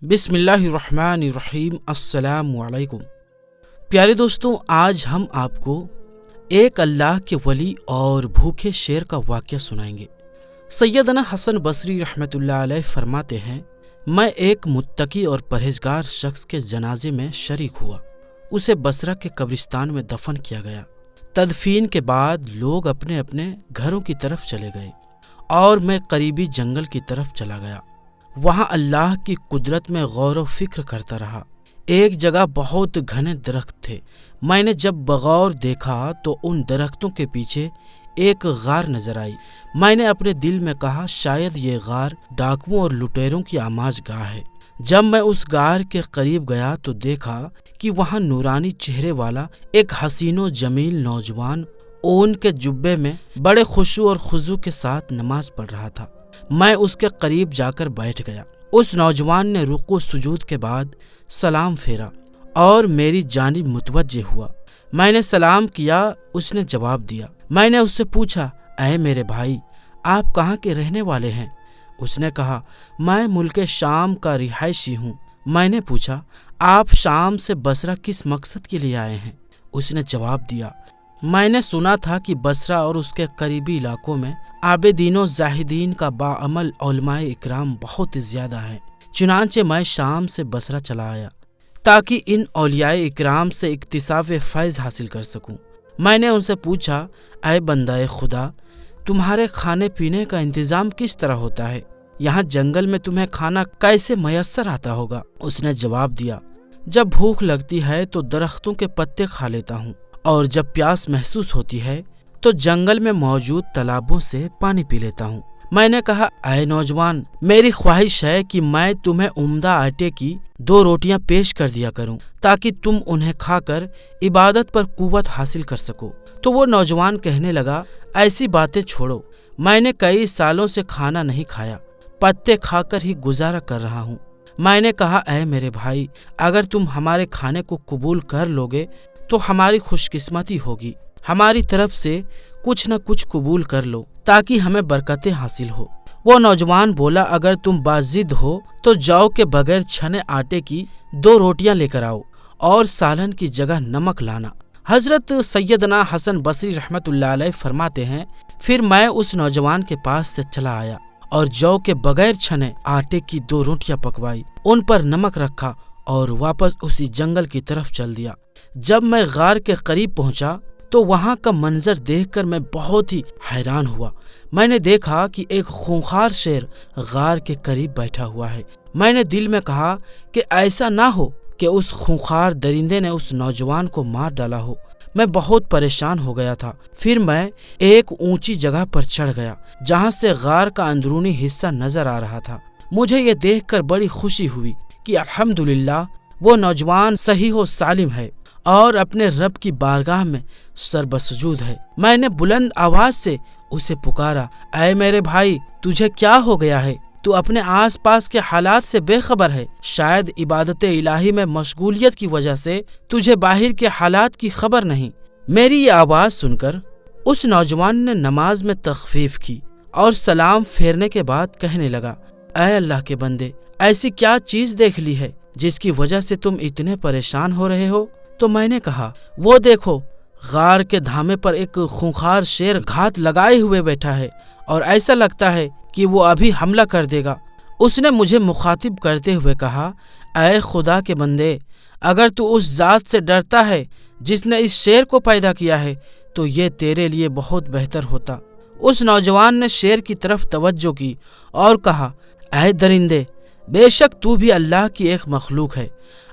بسم اللہ الرحمن الرحیم۔ السلام علیکم پیارے دوستوں، آج ہم آپ کو ایک اللہ کے ولی اور بھوکے شیر کا واقعہ سنائیں گے۔ سیدنا حسن بصری رحمۃ اللہ علیہ فرماتے ہیں، میں ایک متقی اور پرہیزگار شخص کے جنازے میں شریک ہوا۔ اسے بصرہ کے قبرستان میں دفن کیا گیا۔ تدفین کے بعد لوگ اپنے اپنے گھروں کی طرف چلے گئے اور میں قریبی جنگل کی طرف چلا گیا۔ وہاں اللہ کی قدرت میں غور و فکر کرتا رہا۔ ایک جگہ بہت گھنے درخت تھے۔ میں نے جب بغور دیکھا تو ان درختوں کے پیچھے ایک غار نظر آئی۔ میں نے اپنے دل میں کہا، شاید یہ غار ڈاکوؤں اور لٹیروں کی آماج گاہ ہے۔ جب میں اس غار کے قریب گیا تو دیکھا کہ وہاں نورانی چہرے والا ایک حسین و جمیل نوجوان اون کے جبے میں بڑے خشوع اور خضوع کے ساتھ نماز پڑھ رہا تھا۔ میں اس کے قریب جا کر بیٹھ گیا۔ اس نوجوان نے رکوع سجود کے بعد سلام پھیرا اور میری جانب متوجہ ہوا۔ میں نے سلام کیا، اس نے جواب دیا۔ میں نے اس سے پوچھا، اے میرے بھائی، آپ کہاں کے رہنے والے ہیں؟ اس نے کہا، میں ملک شام کا رہائشی ہوں۔ میں نے پوچھا، آپ شام سے بصرہ کس مقصد کے لیے آئے ہیں؟ اس نے جواب دیا، میں نے سنا تھا کہ بصرہ اور اس کے قریبی علاقوں میں عابدین و زاہدین کا باعمل علماء اکرام بہت زیادہ ہے، چنانچہ میں شام سے بصرہ چلا آیا تاکہ ان اولیاء اکرام سے اکتساب فیض حاصل کر سکوں۔ میں نے ان سے پوچھا، اے بندہ خدا، تمہارے کھانے پینے کا انتظام کس طرح ہوتا ہے؟ یہاں جنگل میں تمہیں کھانا کیسے میسر آتا ہوگا؟ اس نے جواب دیا، جب بھوک لگتی ہے تو درختوں کے پتے کھا لیتا ہوں، اور جب پیاس محسوس ہوتی ہے تو جنگل میں موجود تالابوں سے پانی پی لیتا ہوں۔ میں نے کہا، اے نوجوان، میری خواہش ہے کہ میں تمہیں عمدہ آٹے کی 2 روٹیاں پیش کر دیا کروں تاکہ تم انہیں کھا کر عبادت پر قوت حاصل کر سکو۔ تو وہ نوجوان کہنے لگا، ایسی باتیں چھوڑو، میں نے کئی سالوں سے کھانا نہیں کھایا، پتے کھا کر ہی گزارا کر رہا ہوں۔ میں نے کہا، اے میرے بھائی، اگر تم ہمارے کھانے کو قبول کر لوگے تو ہماری خوش قسمتی ہوگی۔ ہماری طرف سے کچھ نہ کچھ قبول کر لو تاکہ ہمیں برکتیں حاصل ہو۔ وہ نوجوان بولا، اگر تم باضد ہو تو جاؤ کے بغیر چھنے آٹے کی 2 روٹیاں لے کر آؤ اور سالن کی جگہ نمک لانا۔ حضرت سیدنا حسن بصری رحمۃ اللہ علیہ فرماتے ہیں، پھر میں اس نوجوان کے پاس سے چلا آیا اور جو کے بغیر چھنے آٹے کی 2 روٹیاں پکوائی، ان پر نمک رکھا اور واپس اسی جنگل کی طرف چل دیا۔ جب میں غار کے قریب پہنچا تو وہاں کا منظر دیکھ کر میں بہت ہی حیران ہوا۔ میں نے دیکھا کہ ایک خونخوار شیر غار کے قریب بیٹھا ہوا ہے۔ میں نے دل میں کہا کہ ایسا نہ ہو کہ اس خونخوار درندے نے اس نوجوان کو مار ڈالا ہو۔ میں بہت پریشان ہو گیا تھا۔ پھر میں ایک اونچی جگہ پر چڑھ گیا جہاں سے غار کا اندرونی حصہ نظر آ رہا تھا۔ مجھے یہ دیکھ کر بڑی خوشی ہوئی کہ الحمدللہ وہ نوجوان صحیح و سالم ہے اور اپنے رب کی بارگاہ میں سربسجود ہے۔ میں نے بلند آواز سے اسے پکارا، اے میرے بھائی، تجھے کیا ہو گیا ہے؟ تو اپنے آس پاس کے حالات سے بے خبر ہے۔ شاید عبادت الہی میں مشغولیت کی وجہ سے تجھے باہر کے حالات کی خبر نہیں۔ میری یہ آواز سن کر اس نوجوان نے نماز میں تخفیف کی اور سلام پھیرنے کے بعد کہنے لگا، اے اللہ کے بندے، ایسی کیا چیز دیکھ لی ہے جس کی وجہ سے تم اتنے پریشان ہو رہے ہو؟ تو میں نے کہا، وہ دیکھو، غار کے دھامے پر ایک خونخوار شیر گھات لگائے ہوئے بیٹھا ہے اور ایسا لگتا ہے کہ وہ ابھی حملہ کر دے گا۔ اس نے مجھے مخاطب کرتے ہوئے کہا، اے خدا کے بندے، اگر تو اس ذات سے ڈرتا ہے جس نے اس شیر کو پیدا کیا ہے تو یہ تیرے لیے بہت بہتر ہوتا۔ اس نوجوان نے شیر کی طرف توجہ کی اور کہا، اے درندے، بے شک تو بھی اللہ کی ایک مخلوق ہے۔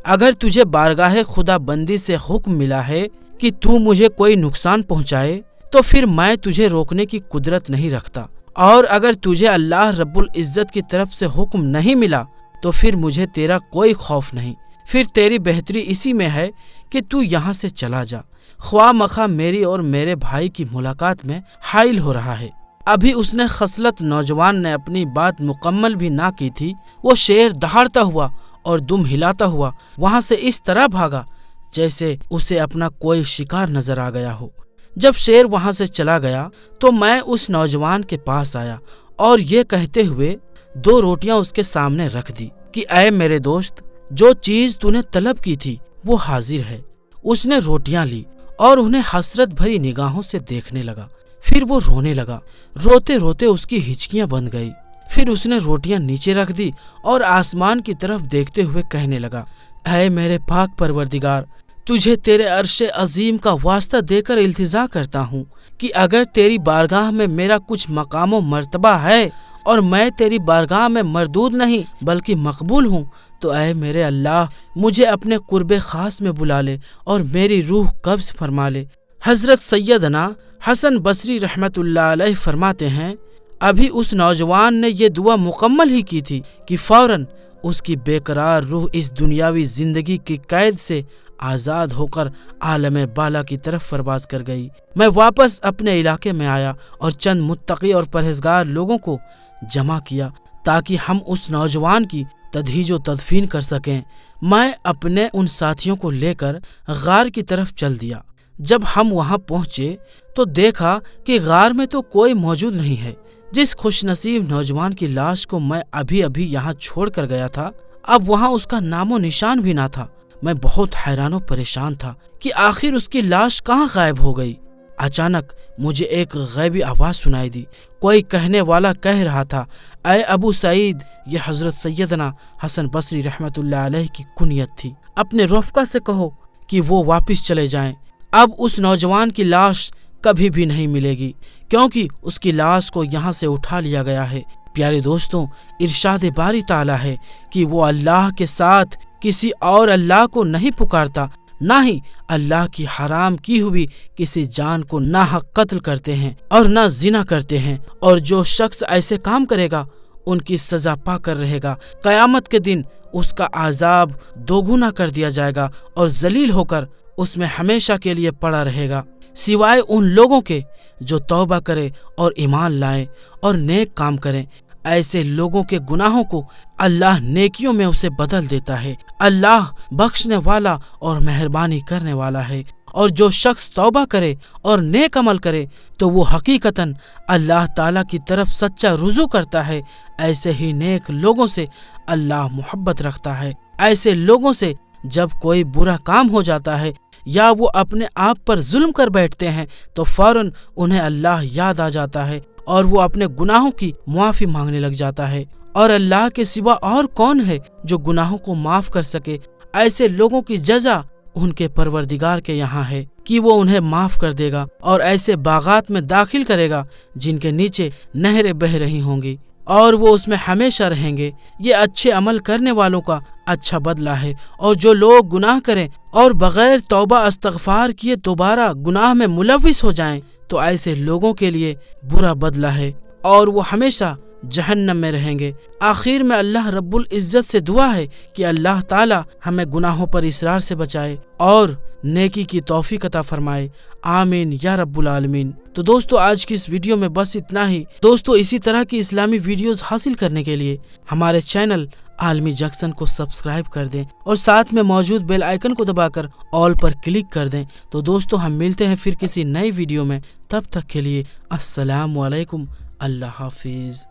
اگر تجھے بارگاہ خدا بندی سے حکم ملا ہے کہ تو مجھے کوئی نقصان پہنچائے تو پھر میں تجھے روکنے کی قدرت نہیں رکھتا، اور اگر تجھے اللہ رب العزت کی طرف سے حکم نہیں ملا تو پھر مجھے تیرا کوئی خوف نہیں۔ پھر تیری بہتری اسی میں ہے کہ تو یہاں سے چلا جا، خواہ مخواہ میری اور میرے بھائی کی ملاقات میں حائل ہو رہا ہے۔ ابھی اس نے خصلت نوجوان نے اپنی بات مکمل بھی نہ کی تھی، وہ شیر دہاڑتا ہوا اور دم ہلاتا ہوا وہاں سے اس طرح بھاگا جیسے اسے اپنا کوئی شکار نظر آ گیا ہو۔ جب شیر وہاں سے چلا گیا تو میں اس نوجوان کے پاس آیا اور یہ کہتے ہوئے 2 روٹیاں اس کے سامنے رکھ دی۔ کہ اے میرے دوست، جو چیز تو نے طلب کی تھی وہ حاضر ہے۔ اس نے روٹیاں لی اور انہیں حسرت بھری نگاہوں سے دیکھنے لگا۔ پھر وہ رونے لگا، روتے روتے اس کی ہچکیاں بند گئی۔ پھر اس نے روٹیاں نیچے رکھ دی اور آسمان کی طرف دیکھتے ہوئے کہنے لگا، اے میرے پاک پروردگار، تجھے تیرے عرش عظیم کا واسطہ دے کر التجا کرتا ہوں کہ اگر تیری بارگاہ میں میرا کچھ مقام و مرتبہ ہے اور میں تیری بارگاہ میں مردود نہیں بلکہ مقبول ہوں، تو اے میرے اللہ، مجھے اپنے قرب خاص میں بلا لے اور میری روح قبض فرما لے۔ حضرت سیدنا حسن بصری رحمت اللہ علیہ فرماتے ہیں، ابھی اس نوجوان نے یہ دعا مکمل ہی کی تھی کہ فوراً اس کی بے قرار روح اس دنیاوی زندگی کی قید سے آزاد ہو کر عالم بالا کی طرف پرواز کر گئی۔ میں واپس اپنے علاقے میں آیا اور چند متقی اور پرہیزگار لوگوں کو جمع کیا تاکہ ہم اس نوجوان کی تدہیج و تدفین کر سکیں۔ میں اپنے ان ساتھیوں کو لے کر غار کی طرف چل دیا۔ جب ہم وہاں پہنچے تو دیکھا کہ غار میں تو کوئی موجود نہیں ہے۔ جس خوش نصیب نوجوان کی لاش کو میں ابھی یہاں چھوڑ کر گیا تھا، اب وہاں اس کا نام و نشان بھی نہ تھا۔ میں بہت حیران و پریشان تھا کہ آخر اس کی لاش کہاں غائب ہو گئی۔ اچانک مجھے ایک غیبی آواز سنائی دی۔ کوئی کہنے والا کہہ رہا تھا، اے ابو سعید، یہ حضرت سیدنا حسن بصری رحمت اللہ علیہ کی کنیت تھی، اپنے رفقا سے کہو کہ وہ واپس چلے جائیں۔ اب اس نوجوان کی لاش کبھی بھی نہیں ملے گی کیونکہ اس کی لاش کو یہاں سے اٹھا لیا گیا ہے۔ پیارے دوستوں، ارشاد باری تعالیٰ ہے کہ وہ اللہ کے ساتھ کسی اور اللہ کو نہیں پکارتا، نہ ہی اللہ کی حرام کی ہوئی کسی جان کو ناحق قتل کرتے ہیں اور نہ زنا کرتے ہیں، اور جو شخص ایسے کام کرے گا ان کی سزا پا کر رہے گا۔ قیامت کے دن اس کا عذاب دوگنا کر دیا جائے گا اور ذلیل ہو کر اس میں ہمیشہ کے لیے پڑا رہے گا، سوائے ان لوگوں کے جو توبہ کرے اور ایمان لائیں اور نیک کام کریں۔ ایسے لوگوں کے گناہوں کو اللہ نیکیوں میں اسے بدل دیتا ہے۔ اللہ بخشنے والا اور مہربانی کرنے والا ہے، اور جو شخص توبہ کرے اور نیک عمل کرے تو وہ حقیقتاً اللہ تعالیٰ کی طرف سچا رجوع کرتا ہے۔ ایسے ہی نیک لوگوں سے اللہ محبت رکھتا ہے۔ ایسے لوگوں سے جب کوئی برا کام ہو جاتا ہے یا وہ اپنے آپ پر ظلم کر بیٹھتے ہیں تو فوراً انہیں اللہ یاد آ جاتا ہے اور وہ اپنے گناہوں کی معافی مانگنے لگ جاتا ہے، اور اللہ کے سوا اور کون ہے جو گناہوں کو معاف کر سکے۔ ایسے لوگوں کی جزا ان کے پروردگار کے یہاں ہے کہ وہ انہیں معاف کر دے گا اور ایسے باغات میں داخل کرے گا جن کے نیچے نہریں بہہ رہی ہوں گی، اور وہ اس میں ہمیشہ رہیں گے۔ یہ اچھے عمل کرنے والوں کا اچھا بدلہ ہے، اور جو لوگ گناہ کریں اور بغیر توبہ استغفار کیے دوبارہ گناہ میں ملوث ہو جائیں تو ایسے لوگوں کے لیے برا بدلہ ہے اور وہ ہمیشہ جہنم میں رہیں گے۔ آخر میں اللہ رب العزت سے دعا ہے کہ اللہ تعالی ہمیں گناہوں پر اصرار سے بچائے اور نیکی کی توفیق عطا فرمائے، آمین یا رب العالمین۔ تو دوستو، آج کی اس ویڈیو میں بس اتنا ہی۔ دوستو، اسی طرح کی اسلامی ویڈیوز حاصل کرنے کے لیے ہمارے چینل عالمی جنکشن کو سبسکرائب کر دیں اور ساتھ میں موجود بیل آئیکن کو دبا کر آل پر کلک کر دیں۔ تو دوستو، ہم ملتے ہیں پھر کسی نئی ویڈیو میں، تب تک کے لیے السلام علیکم، اللہ حافظ۔